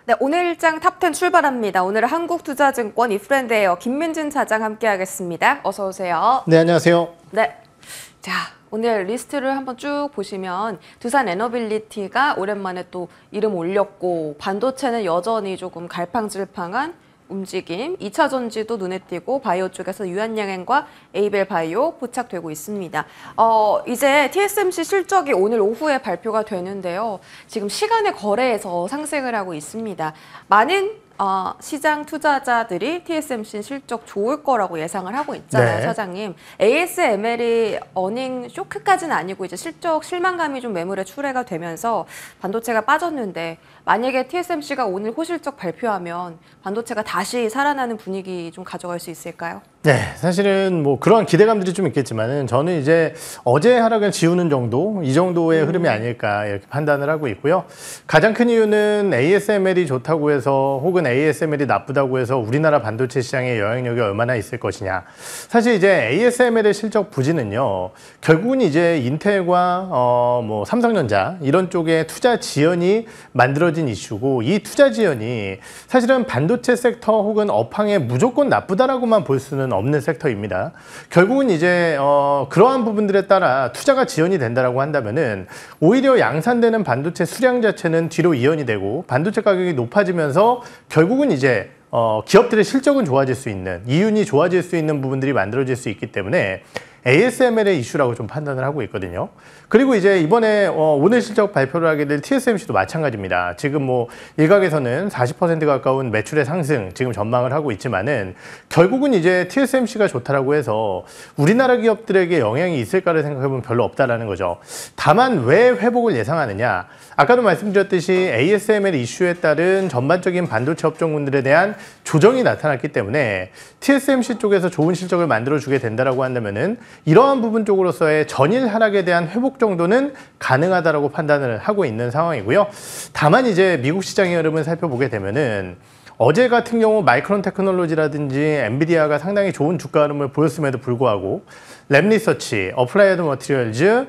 네, 오늘 일장 탑10 출발합니다. 오늘은 한국투자증권 이프랜드에어 김민진 차장 함께하겠습니다. 어서 오세요. 네, 안녕하세요. 네, 자 오늘 리스트를 한번 쭉 보시면 두산 에너빌리티가 오랜만에 또 이름 올렸고 반도체는 여전히 조금 갈팡질팡한 움직임, 2차 전지도 눈에 띄고 바이오 쪽에서 유한양행과 에이벨 바이오 포착되고 있습니다. 이제 TSMC 실적이 오늘 오후에 발표가 되는데요. 지금 시간의 거래에서 상승을 하고 있습니다. 많은 시장 투자자들이 TSMC 실적 좋을 거라고 예상을 하고 있잖아요, 네. 사장님. ASML이 어닝 쇼크까지는 아니고 이제 실적 실망감이 좀 매물에 출회가 되면서 반도체가 빠졌는데 만약에 TSMC가 오늘 호실적 발표하면 반도체가 다시 살아나는 분위기 좀 가져갈 수 있을까요? 네, 사실은 뭐 그런 기대감들이 좀 있겠지만은 저는 이제 어제 하락을 지우는 정도, 이 정도의 흐름이 아닐까 이렇게 판단을 하고 있고요. 가장 큰 이유는 ASML이 좋다고 해서 혹은 ASML이 나쁘다고 해서 우리나라 반도체 시장에 영향력이 얼마나 있을 것이냐. 사실 이제 ASML의 실적 부진은요, 결국은 이제 인텔과 뭐 삼성전자 이런 쪽에 투자 지연이 만들어진 이슈고, 이 투자 지연이 사실은 반도체 섹터 혹은 업황에 무조건 나쁘다라고만 볼 수는 없는 섹터입니다. 결국은 이제 그러한 부분들에 따라 투자가 지연이 된다라고 한다면은 오히려 양산되는 반도체 수량 자체는 뒤로 이연이 되고 반도체 가격이 높아지면서 결국은 이제 기업들의 실적은 좋아질 수 있는, 이윤이 좋아질 수 있는 부분들이 만들어질 수 있기 때문에 ASML의 이슈라고 좀 판단을 하고 있거든요. 그리고 이제 이번에 오늘 실적 발표를 하게 될 TSMC도 마찬가지입니다. 지금 뭐 일각에서는 40% 가까운 매출의 상승 지금 전망을 하고 있지만은 결국은 이제 TSMC가 좋다라고 해서 우리나라 기업들에게 영향이 있을까를 생각해보면 별로 없다라는 거죠. 다만 왜 회복을 예상하느냐? 아까도 말씀드렸듯이 ASML 이슈에 따른 전반적인 반도체 업종군들에 대한 조정이 나타났기 때문에 TSMC 쪽에서 좋은 실적을 만들어주게 된다라고 한다면은 이러한 부분 쪽으로서의 전일 하락에 대한 회복 정도는 가능하다라고 판단을 하고 있는 상황이고요. 다만 이제 미국 시장의 흐름을 살펴보게 되면은 어제 같은 경우 마이크론 테크놀로지라든지 엔비디아가 상당히 좋은 주가 흐름을 보였음에도 불구하고 랩리서치, 어플라이드 머티리얼즈,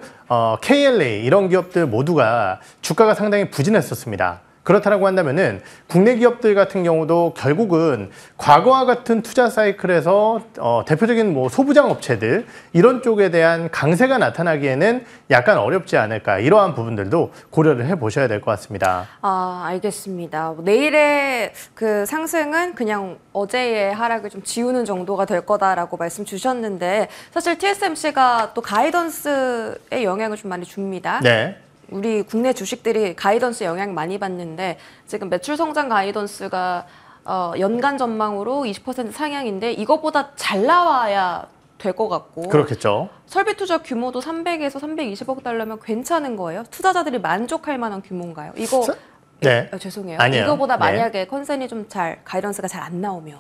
KLA 이런 기업들 모두가 주가가 상당히 부진했었습니다. 그렇다고 한다면은 국내 기업들 같은 경우도 결국은 과거와 같은 투자 사이클에서 대표적인 뭐 소부장 업체들 이런 쪽에 대한 강세가 나타나기에는 약간 어렵지 않을까, 이러한 부분들도 고려를 해보셔야 될 것 같습니다. 알겠습니다. 내일의 그 상승은 그냥 어제의 하락을 좀 지우는 정도가 될 거다라고 말씀 주셨는데 사실 TSMC가 또 가이던스에 영향을 좀 많이 줍니다. 네. 우리 국내 주식들이 가이던스 영향 많이 받는데 지금 매출 성장 가이던스가 연간 전망으로 20% 상향인데 이거보다 잘 나와야 될 것 같고, 그렇겠죠. 설비 투자 규모도 300에서 320억 달러면 괜찮은 거예요? 투자자들이 만족할 만한 규모인가요? 이거 네. 죄송해요. 아니에요. 이거보다 네. 만약에 컨센이 좀 가이던스가 잘 안 나오면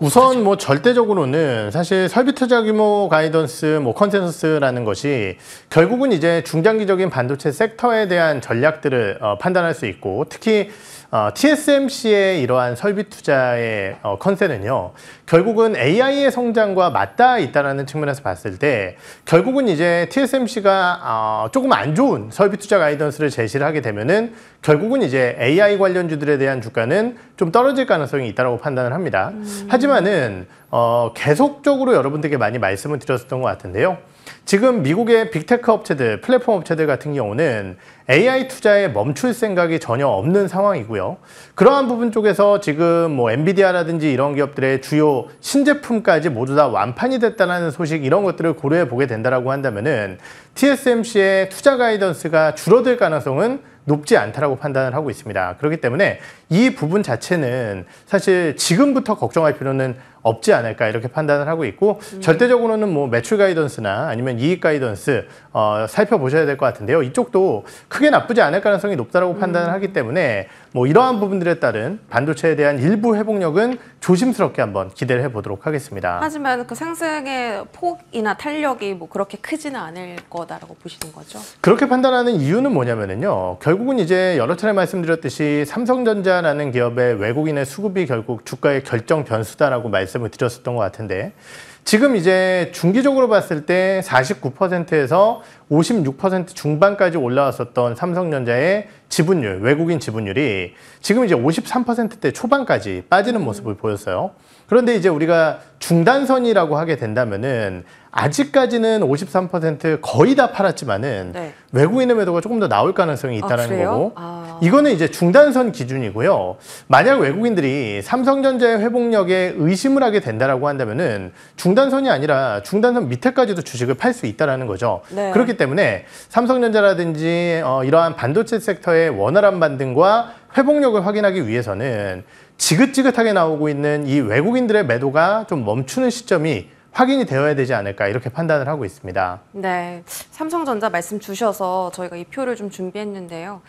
우선 뭐 절대적으로는 사실 설비 투자 규모 가이던스, 뭐 컨센서스라는 것이 결국은 이제 중장기적인 반도체 섹터에 대한 전략들을 판단할 수 있고, 특히 TSMC의 이러한 설비 투자의 컨센은요, 결국은 AI의 성장과 맞닿아 있다는 측면에서 봤을 때 결국은 이제 TSMC가 조금 안 좋은 설비 투자 가이던스를 제시를 하게 되면은 결국은 이제 AI 관련주들에 대한 주가는 좀 떨어질 가능성이 있다고 판단을 합니다. 하지만은 계속적으로 여러분들께 많이 말씀을 드렸었던 것 같은데요. 지금 미국의 빅테크 업체들, 플랫폼 업체들 같은 경우는 AI 투자에 멈출 생각이 전혀 없는 상황이고요. 그러한 부분 쪽에서 지금 뭐 엔비디아라든지 이런 기업들의 주요 신제품까지 모두 다 완판이 됐다는 소식, 이런 것들을 고려해 보게 된다라고 한다면은 TSMC의 투자 가이던스가 줄어들 가능성은 높지 않다라고 판단을 하고 있습니다. 그렇기 때문에 이 부분 자체는 사실 지금부터 걱정할 필요는 없지 않을까 이렇게 판단을 하고 있고, 절대적으로는 뭐 매출 가이던스나 아니면 이익 가이던스 살펴보셔야 될 것 같은데요. 이쪽도 크게 나쁘지 않을 가능성이 높다라고 판단을 하기 때문에 뭐 이러한 부분들에 따른 반도체에 대한 일부 회복력은 조심스럽게 한번 기대를 해보도록 하겠습니다. 하지만 그 상승의 폭이나 탄력이 뭐 그렇게 크지는 않을 거다라고 보시는 거죠? 그렇게 판단하는 이유는 뭐냐면요, 결국은 이제 여러 차례 말씀드렸듯이 삼성전자라는 기업의 외국인의 수급이 결국 주가의 결정 변수다라고 말씀을 드렸었던 것 같은데, 지금 이제 중기적으로 봤을 때 49%에서 56% 중반까지 올라왔었던 삼성전자의 지분율, 외국인 지분율이 지금 이제 53%대 초반까지 빠지는 모습을 보였어요. 그런데 이제 우리가 중단선이라고 하게 된다면은 아직까지는 53% 거의 다 팔았지만은 네. 외국인의 매도가 조금 더 나올 가능성이 있다는 그래요? 거고 이거는 이제 중단선 기준이고요. 만약 외국인들이 삼성전자의 회복력에 의심을 하게 된다라고 한다면은 중단선이 아니라 중단선 밑에까지도 주식을 팔 수 있다라는 거죠. 네. 그렇기 때문에 삼성전자라든지 이러한 반도체 섹터의 원활한 반등과 회복력을 확인하기 위해서는 지긋지긋하게 나오고 있는 이 외국인들의 매도가 좀 멈추는 시점이 확인이 되어야 되지 않을까 이렇게 판단을 하고 있습니다. 네, 삼성전자 말씀 주셔서 저희가 이 표를 좀 준비했는데요.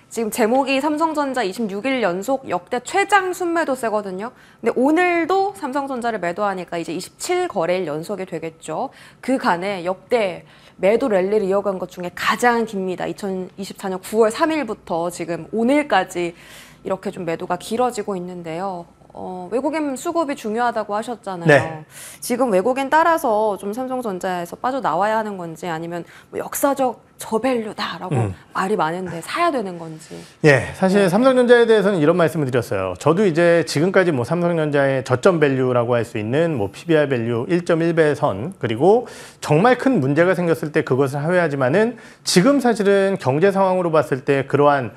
지금 제목이 삼성전자 26일 연속 역대 최장 순매도세거든요. 근데 오늘도 삼성전자를 매도하니까 이제 27거래일 연속이 되겠죠. 그간에 역대 매도 랠리를 이어간 것 중에 가장 깁니다. 2024년 9월 3일부터 지금 오늘까지 이렇게 좀 매도가 길어지고 있는데요. 외국인 수급이 중요하다고 하셨잖아요. 네. 지금 외국인 따라서 좀 삼성전자에서 빠져나와야 하는 건지 아니면 뭐 역사적 저밸류다라고 말이 많은데 사야 되는 건지. 예, 사실 삼성전자에 대해서는 이런 말씀을 드렸어요. 저도 이제 지금까지 뭐 삼성전자의 저점 밸류라고 할 수 있는 뭐 PBR 밸류 1.1배 선 그리고 정말 큰 문제가 생겼을 때 그것을 하회하지만은 지금 사실은 경제 상황으로 봤을 때 그러한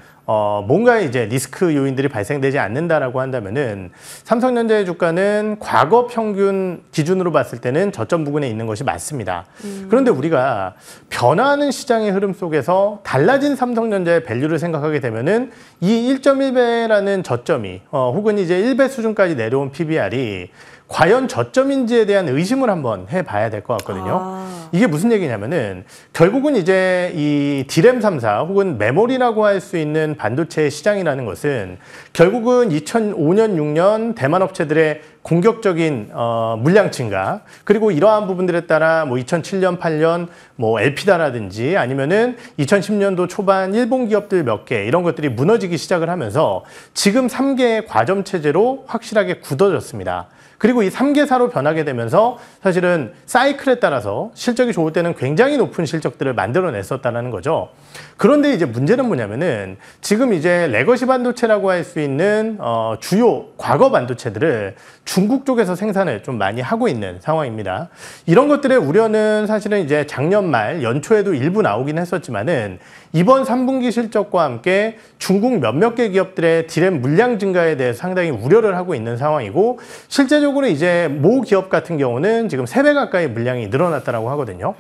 뭔가 이제 리스크 요인들이 발생되지 않는다라고 한다면은 삼성전자의 주가는 과거 평균 기준으로 봤을 때는 저점 부근에 있는 것이 맞습니다. 그런데 우리가 변화하는 시장의 흐름 속에서 달라진 삼성전자의 밸류를 생각하게 되면은 이 1.1배라는 저점이 혹은 이제 1배 수준까지 내려온 PBR이 과연 저점인지에 대한 의심을 한번 해봐야 될 것 같거든요. 이게 무슨 얘기냐면은 결국은 이제 이 디램 3사 혹은 메모리라고 할 수 있는 반도체 시장이라는 것은 결국은 2005년, 6년 대만 업체들의 공격적인 물량 증가 그리고 이러한 부분들에 따라 뭐 2007년, 8년 뭐 엘피다라든지 아니면은 2010년도 초반 일본 기업들 몇 개 이런 것들이 무너지기 시작을 하면서 지금 3개의 과점 체제로 확실하게 굳어졌습니다. 그리고 이 3개사로 변하게 되면서 사실은 사이클에 따라서 실적이 좋을 때는 굉장히 높은 실적들을 만들어냈었다는 거죠. 그런데 이제 문제는 뭐냐면은 지금 이제 레거시 반도체라고 할 수 있는 주요 과거 반도체들을 중국 쪽에서 생산을 좀 많이 하고 있는 상황입니다. 이런 것들의 우려는 사실은 이제 작년 말 연초에도 일부 나오긴 했었지만은 이번 3분기 실적과 함께 중국 몇몇 개 기업들의 디램 물량 증가에 대해서 상당히 우려를 하고 있는 상황이고 실제적으로 이제 모 기업 같은 경우는 지금 3배 가까이 물량이 늘어났다라고 하거든요.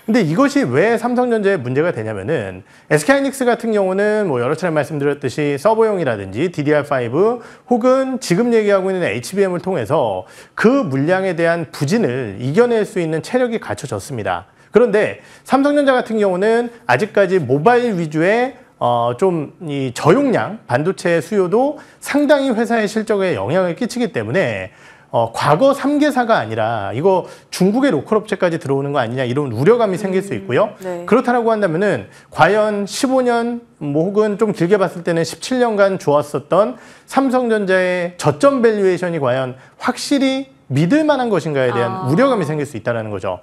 근데 이것이 왜 삼성전자에 문제가 되냐면은 SK하이닉스 같은 경우는 뭐 여러 차례 말씀드렸듯이 서버용이라든지 DDR5 혹은 지금 얘기하고 있는 HBM을 통해서 그 물량에 대한 부진을 이겨낼 수 있는 체력이 갖춰졌습니다. 그런데 삼성전자 같은 경우는 아직까지 모바일 위주의 좀 이 저용량 반도체 수요도 상당히 회사의 실적에 영향을 끼치기 때문에 과거 3개사가 아니라 이거 중국의 로컬 업체까지 들어오는 거 아니냐 이런 우려감이 생길 수 있고요. 네. 그렇다라고 한다면은 과연 15년 뭐 혹은 좀 길게 봤을 때는 17년간 좋았었던 삼성전자의 저점 밸류에이션이 과연 확실히 믿을 만한 것인가에 대한 우려감이 생길 수 있다는 거죠.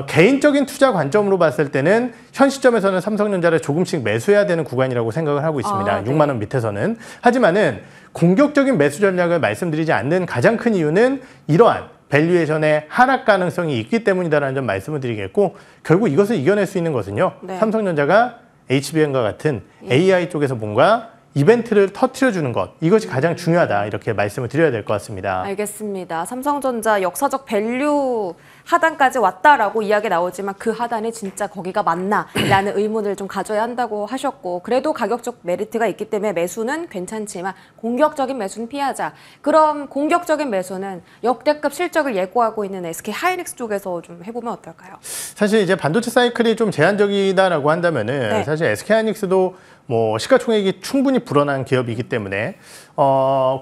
개인적인 투자 관점으로 봤을 때는 현 시점에서는 삼성전자를 조금씩 매수해야 되는 구간이라고 생각을 하고 있습니다. 네. 6만 원 밑에서는. 하지만은 공격적인 매수 전략을 말씀드리지 않는 가장 큰 이유는 이러한 밸류에이션의 하락 가능성이 있기 때문이다라는 점 말씀을 드리겠고 결국 이것을 이겨낼 수 있는 것은요. 네. 삼성전자가 HBM과 같은 AI 쪽에서 뭔가 이벤트를 터트려주는 것 이것이 가장 중요하다 이렇게 말씀을 드려야 될 것 같습니다. 알겠습니다. 삼성전자 역사적 밸류 하단까지 왔다라고 이야기 나오지만 그 하단이 진짜 거기가 맞나라는 의문을 좀 가져야 한다고 하셨고 그래도 가격적 메리트가 있기 때문에 매수는 괜찮지만 공격적인 매수는 피하자. 그럼 공격적인 매수는 역대급 실적을 예고하고 있는 SK하이닉스 쪽에서 좀 해보면 어떨까요? 사실 이제 반도체 사이클이 좀 제한적이다라고 한다면은 네. 사실 SK하이닉스도 뭐 시가총액이 충분히 불어난 기업이기 때문에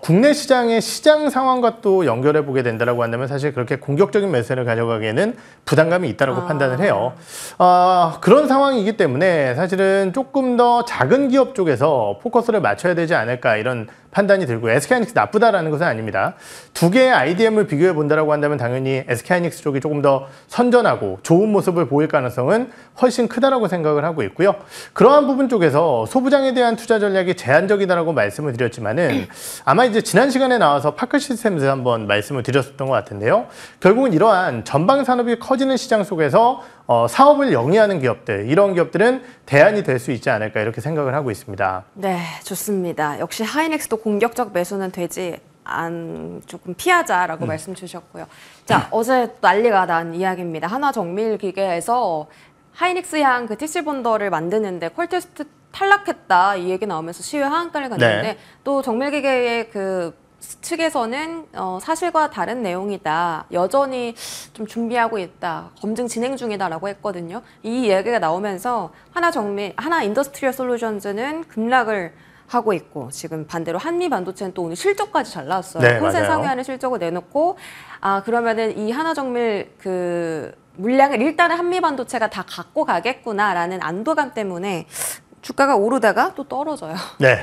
국내 시장의 시장 상황과 또 연결해 보게 된다라고 한다면 사실 그렇게 공격적인 매수를 가져가 생각하기에는 부담감이 있다라고 판단을 해요. 그런 상황이기 때문에 사실은 조금 더 작은 기업 쪽에서 포커스를 맞춰야 되지 않을까 이런 판단이 들고, SK하이닉스 나쁘다라는 것은 아닙니다. 두 개의 IDM을 비교해 본다라고 한다면 당연히 SK하이닉스 쪽이 조금 더 선전하고 좋은 모습을 보일 가능성은 훨씬 크다라고 생각을 하고 있고요. 그러한 부분 쪽에서 소부장에 대한 투자 전략이 제한적이다라고 말씀을 드렸지만은 아마 이제 지난 시간에 나와서 파크 시스템즈 한번 말씀을 드렸었던 것 같은데요. 결국은 이러한 전방 산업이 커지는 시장 속에서 사업을 영위하는 기업들, 이런 기업들은 대안이 될 수 있지 않을까 이렇게 생각을 하고 있습니다. 네, 좋습니다. 역시 하이닉스도 공격적 매수는 되지 조금 피하자라고 말씀 주셨고요. 자, 어제 난리가 난 이야기입니다. 하나정밀기계에서 하이닉스향 그 TC 본더를 만드는데 퀄테스트 탈락했다 이 얘기 나오면서 시효 하한가를 갔는데 네. 또 정밀기계의 그 측에서는 사실과 다른 내용이다. 여전히 좀 준비하고 있다. 검증 진행 중이다라고 했거든요. 이 얘기가 나오면서 하나 인더스트리얼 솔루션즈는 급락을 하고 있고, 지금 반대로 한미반도체는 또 오늘 실적까지 잘 나왔어요. 네, 컨센 맞아요. 상회하는 실적을 내놓고, 그러면은 이 하나정밀 그 물량을 일단은 한미반도체가 다 갖고 가겠구나라는 안도감 때문에 주가가 오르다가 또 떨어져요. 네.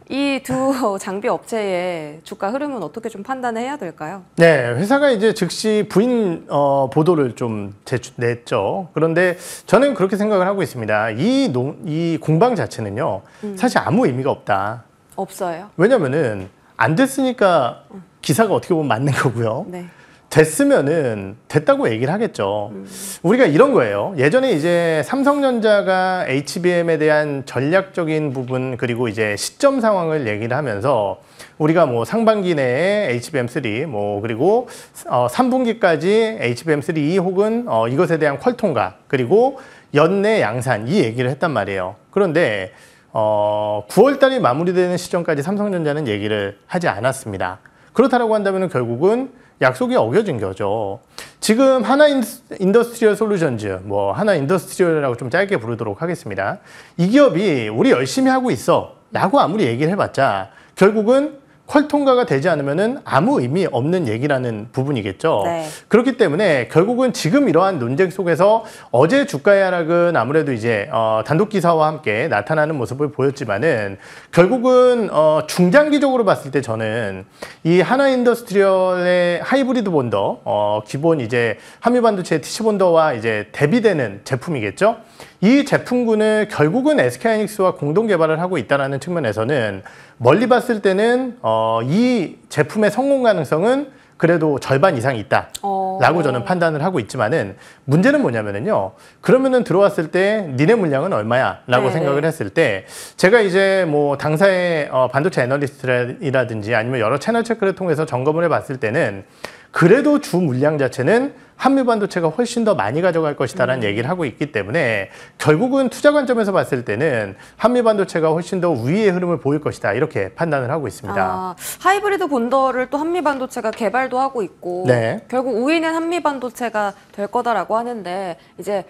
이 두 장비 업체의 주가 흐름은 어떻게 좀 판단을 해야 될까요? 네, 회사가 이제 즉시 부인 보도를 좀 냈죠. 그런데 저는 그렇게 생각을 하고 있습니다. 이 공방 자체는요, 사실 아무 의미가 없다. 없어요. 왜냐면은 안 됐으니까 기사가 어떻게 보면 맞는 거고요. 네. 됐으면은 됐다고 얘기를 하겠죠. 우리가 이런 거예요. 예전에 이제 삼성전자가 HBM에 대한 전략적인 부분, 그리고 이제 시점 상황을 얘기를 하면서 우리가 뭐 상반기 내에 HBM3 그리고 3분기까지 HBM3E 혹은 이것에 대한 퀄 통과, 그리고 연내 양산, 이 얘기를 했단 말이에요. 그런데 9월 달이 마무리되는 시점까지 삼성전자는 얘기를 하지 않았습니다. 그렇다라고 한다면 결국은 약속이 어겨진 거죠. 지금 하나 인더스트리얼 솔루션즈, 하나 인더스트리얼이라고 좀 짧게 부르도록 하겠습니다. 이 기업이 우리 열심히 하고 있어 라고 아무리 얘기를 해봤자 결국은 퀄 통과가 되지 않으면은 아무 의미 없는 얘기라는 부분이겠죠. 네. 그렇기 때문에 결국은 지금 이러한 논쟁 속에서 어제 주가의 하락은 아무래도 이제 단독 기사와 함께 나타나는 모습을 보였지만은 결국은 중장기적으로 봤을 때 저는 이 하나 인더스트리얼의 하이브리드 본더, 기본 이제 한미반도체 TC 본더와 이제 대비되는 제품이겠죠. 이 제품군을 결국은 SK하이닉스와 공동 개발을 하고 있다는 측면에서는 멀리 봤을 때는 이 제품의 성공 가능성은 그래도 절반 이상 있다라고 저는 판단을 하고 있지만은 문제는 뭐냐면은요. 그러면은 들어왔을 때 니네 물량은 얼마야? 라고 생각을 했을 때 제가 이제 뭐 당사의 반도체 애널리스트라든지 아니면 여러 채널 체크를 통해서 점검을 해봤을 때는 그래도 주 물량 자체는 한미반도체가 훨씬 더 많이 가져갈 것이다라는 얘기를 하고 있기 때문에 결국은 투자 관점에서 봤을 때는 한미반도체가 훨씬 더 우위의 흐름을 보일 것이다, 이렇게 판단을 하고 있습니다. 하이브리드 본더를 또 한미반도체가 개발도 하고 있고 네. 결국 우위는 한미반도체가 될 거다라고 하는데 이제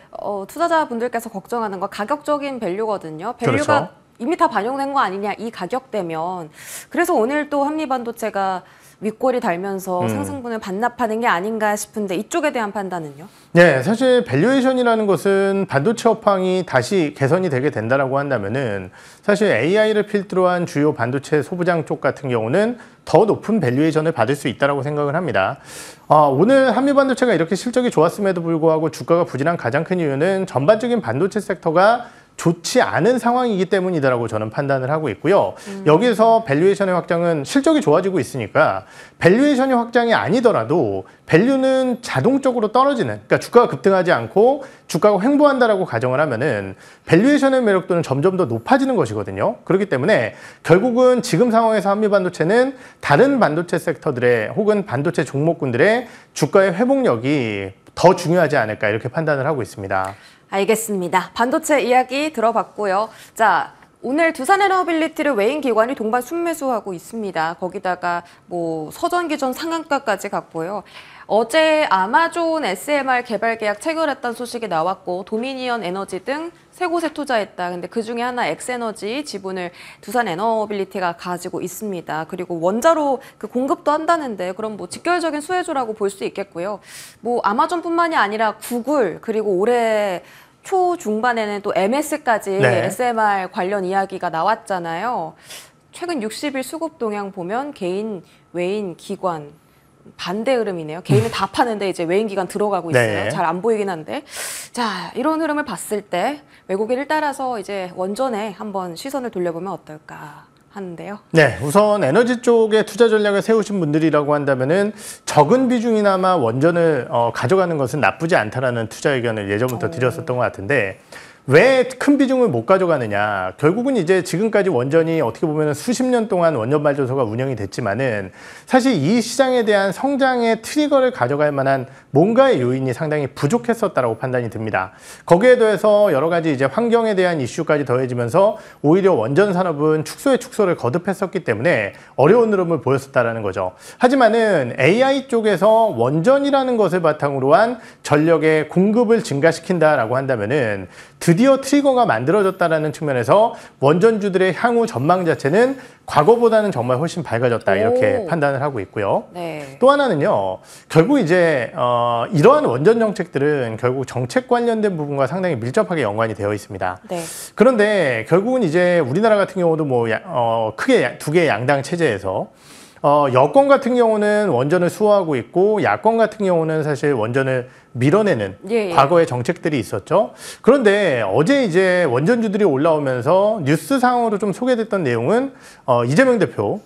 투자자분들께서 걱정하는 건 가격적인 밸류거든요. 밸류가 그렇죠. 이미 다 반영된 거 아니냐, 이 가격대면. 그래서 오늘 또 한미반도체가 윗골이 달면서 상승분을 반납하는 게 아닌가 싶은데 이쪽에 대한 판단은요? 네, 사실 밸류에이션이라는 것은 반도체 업황이 다시 개선이 되게 된다라고 한다면은 사실 AI를 필두로 한 주요 반도체 소부장 쪽 같은 경우는 더 높은 밸류에이션을 받을 수 있다라고 생각을 합니다. 오늘 한미반도체가 이렇게 실적이 좋았음에도 불구하고 주가가 부진한 가장 큰 이유는 전반적인 반도체 섹터가 좋지 않은 상황이기 때문이다라고 저는 판단을 하고 있고요. 여기서 밸류에이션의 확장은 실적이 좋아지고 있으니까 밸류에이션의 확장이 아니더라도 밸류는 자동적으로 떨어지는, 그러니까 주가가 급등하지 않고 주가가 횡보한다라고 가정을 하면은 밸류에이션의 매력도는 점점 더 높아지는 것이거든요. 그렇기 때문에 결국은 지금 상황에서 한미반도체는 다른 반도체 섹터들의 혹은 반도체 종목군들의 주가의 회복력이 더 중요하지 않을까, 이렇게 판단을 하고 있습니다. 알겠습니다. 반도체 이야기 들어봤고요. 자, 오늘 두산에너빌리티를 외인 기관이 동반 순매수하고 있습니다. 거기다가 뭐 서전기전 상한가까지 갔고요. 어제 아마존 SMR 개발 계약 체결했다는 소식이 나왔고 도미니언 에너지 등 세 곳에 투자했다. 근데 그 중에 하나 엑스에너지 지분을 두산 에너빌리티가 가지고 있습니다. 그리고 원자로 그 공급도 한다는데 그럼 뭐 직결적인 수혜주라고 볼 수 있겠고요. 뭐 아마존뿐만이 아니라 구글 그리고 올해 초중반에는 또 MS까지 네. SMR 관련 이야기가 나왔잖아요. 최근 60일 수급 동향 보면 개인, 외인, 기관 반대 흐름이네요. 개인은 다 파는데 이제 외인 기관 들어가고 있어요. 네. 잘 안 보이긴 한데. 자, 이런 흐름을 봤을 때 외국인을 따라서 이제 원전에 한번 시선을 돌려보면 어떨까 하는데요. 네, 우선 에너지 쪽에 투자 전략을 세우신 분들이라고 한다면은 적은 비중이나마 원전을 가져가는 것은 나쁘지 않다라는 투자 의견을 예전부터 드렸었던 것 같은데 왜 큰 비중을 못 가져가느냐. 결국은 이제 지금까지 원전이 어떻게 보면 수십 년 동안 원전 발전소가 운영이 됐지만은 사실 이 시장에 대한 성장의 트리거를 가져갈 만한 뭔가의 요인이 상당히 부족했었다라고 판단이 듭니다. 거기에 더해서 여러 가지 이제 환경에 대한 이슈까지 더해지면서 오히려 원전 산업은 축소에 축소를 거듭했었기 때문에 어려운 흐름을 보였었다라는 거죠. 하지만은 AI 쪽에서 원전이라는 것을 바탕으로 한 전력의 공급을 증가시킨다라고 한다면은 드디어 트리거가 만들어졌다라는 측면에서 원전주들의 향후 전망 자체는 과거보다는 정말 훨씬 밝아졌다 이렇게 판단을 하고 있고요. 네. 또 하나는요. 결국 이제 이러한 원전 정책들은 결국 정책 관련된 부분과 상당히 밀접하게 연관이 되어 있습니다. 네. 그런데 결국은 이제 우리나라 같은 경우도 뭐 크게 두 개의 양당 체제에서 여권 같은 경우는 원전을 수호하고 있고 야권 같은 경우는 사실 원전을 밀어내는 예. 과거의 정책들이 있었죠. 그런데 어제 이제 원전주들이 올라오면서 뉴스상으로 좀 소개됐던 내용은 이재명 대표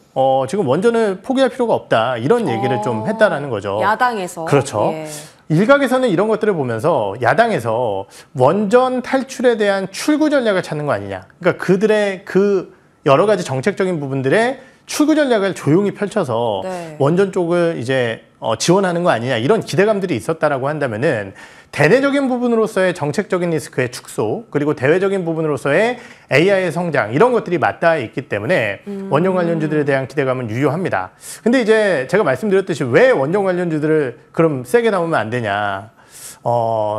지금 원전을 포기할 필요가 없다 이런 얘기를 좀 했다라는 거죠. 야당에서. 그렇죠. 예. 일각에서는 이런 것들을 보면서 야당에서 원전 탈출에 대한 출구 전략을 찾는 거 아니냐. 그러니까 그들의 그 여러 가지 정책적인 부분들의 출구 전략을 조용히 펼쳐서 네. 원전 쪽을 이제 지원하는 거 아니냐 이런 기대감들이 있었다라고 한다면은 대내적인 부분으로서의 정책적인 리스크의 축소 그리고 대외적인 부분으로서의 AI의 성장 이런 것들이 맞닿아 있기 때문에 원전 관련주들에 대한 기대감은 유효합니다. 근데 이제 제가 말씀드렸듯이 왜 원전 관련주들을 그럼 세게 나오면 안 되냐?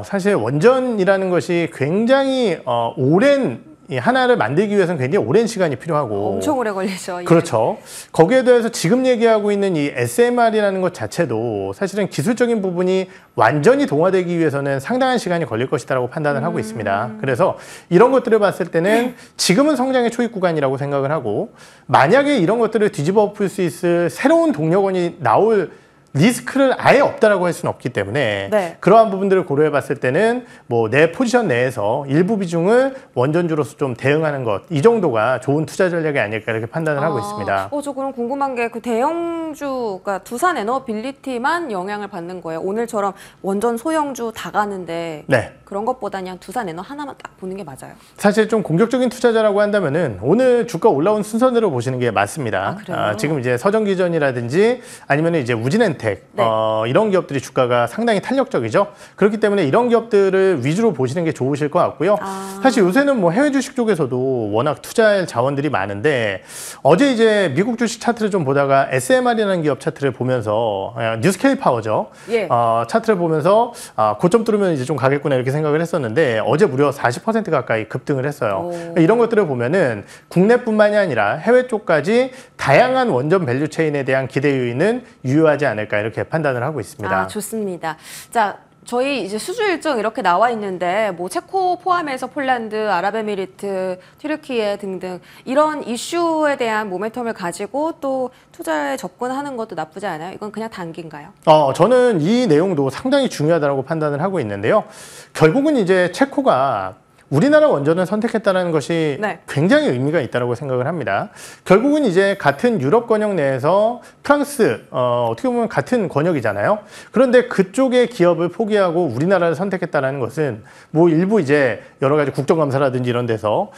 사실 원전이라는 것이 굉장히 오랜 이 하나를 만들기 위해서는 굉장히 오랜 시간이 필요하고 엄청 오래 걸리죠. 예. 그렇죠. 거기에 대해서 지금 얘기하고 있는 이 SMR이라는 것 자체도 사실은 기술적인 부분이 완전히 동화되기 위해서는 상당한 시간이 걸릴 것이다라고 판단을 하고 있습니다. 그래서 이런 것들을 봤을 때는 지금은 성장의 초입 구간이라고 생각을 하고 만약에 이런 것들을 뒤집어 엎을 수 있을 새로운 동력원이 나올 리스크를 아예 없다라고 할 수는 없기 때문에 네. 그러한 부분들을 고려해 봤을 때는 뭐 내 포지션 내에서 일부 비중을 원전주로서 좀 대응하는 것 이 정도가 좋은 투자 전략이 아닐까 이렇게 판단을 하고 있습니다. 저 그럼 궁금한 게 그 대형주가 두산 에너빌리티만 영향을 받는 거예요. 오늘처럼 원전 소형주 다 가는데 네. 그런 것보다 그냥 두산 에너 하나만 딱 보는 게 맞아요. 사실 좀 공격적인 투자자라고 한다면은 오늘 주가 올라온 순서대로 보시는 게 맞습니다. 그래요? 지금 이제 서정기전이라든지 아니면 이제 우진엔텍 네. 이런 기업들이 주가가 상당히 탄력적이죠. 그렇기 때문에 이런 기업들을 위주로 보시는 게 좋으실 것 같고요. 사실 요새는 뭐 해외 주식 쪽에서도 워낙 투자할 자원들이 많은데 어제 이제 미국 주식 차트를 좀 보다가 SMR이라는 기업 차트를 보면서 뉴스케일 파워죠. 예. 차트를 보면서 고점 뚫으면 이제 좀 가겠구나 이렇게 생각을 했었는데 어제 무려 40% 가까이 급등을 했어요. 이런 것들을 보면은 국내뿐만이 아니라 해외 쪽까지 다양한 원전 밸류 체인에 대한 기대 요인은 유효하지 않을까 이렇게 판단을 하고 있습니다. 좋습니다. 자, 저희 이제 수주 일정 이렇게 나와 있는데 뭐 체코 포함해서 폴란드, 아랍에미리트, 튀르키예 등등 이런 이슈에 대한 모멘텀을 가지고 또 투자에 접근하는 것도 나쁘지 않아요. 이건 그냥 단기인가요? 저는 이 내용도 상당히 중요하다고 판단을 하고 있는데요. 결국은 이제 체코가 우리나라 원전을 선택했다는 것이 네. 굉장히 의미가 있다고 생각을 합니다. 결국은 이제 같은 유럽 권역 내에서 프랑스, 어떻게 보면 같은 권역이잖아요. 그런데 그쪽의 기업을 포기하고 우리나라를 선택했다는 것은 뭐 일부 이제 여러 가지 국정감사라든지 이런 데서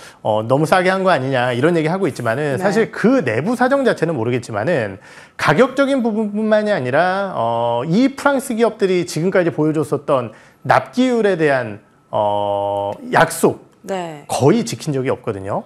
너무 싸게 한 거 아니냐 이런 얘기 하고 있지만은 사실 그 내부 사정 자체는 모르겠지만은 가격적인 부분뿐만이 아니라 이 프랑스 기업들이 지금까지 보여줬었던 납기율에 대한 약속 네. 거의 지킨 적이 없거든요.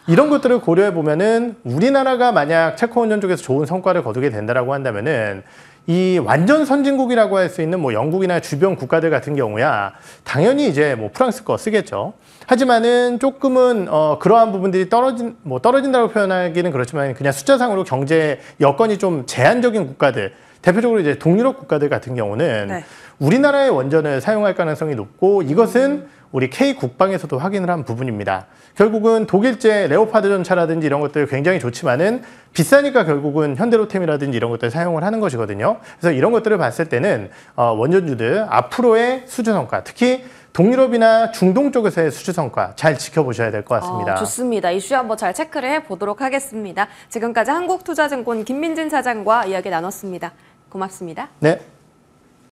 이런 것들을 고려해 보면은 우리나라가 만약 체코 원전 쪽에서 좋은 성과를 거두게 된다라고 한다면은 이 완전 선진국이라고 할 수 있는 뭐 영국이나 주변 국가들 같은 경우야 당연히 이제 뭐 프랑스 거 쓰겠죠. 하지만은 조금은 그러한 부분들이 떨어진다고 표현하기는 그렇지만 그냥 숫자상으로 경제 여건이 좀 제한적인 국가들, 대표적으로 이제 동유럽 국가들 같은 경우는 네. 우리나라의 원전을 사용할 가능성이 높고 이것은 우리 K 국방에서도 확인을 한 부분입니다. 결국은 독일제 레오파드 전차라든지 이런 것들 굉장히 좋지만은 비싸니까 결국은 현대로템이라든지 이런 것들 사용을 하는 것이거든요. 그래서 이런 것들을 봤을 때는 원전주들 앞으로의 수주 성과, 특히 동유럽이나 중동 쪽에서의 수주 성과 잘 지켜보셔야 될 것 같습니다. 좋습니다. 이슈 한번 잘 체크를 해보도록 하겠습니다. 지금까지 한국투자증권 김민진 사장과 이야기 나눴습니다. 고맙습니다. 네.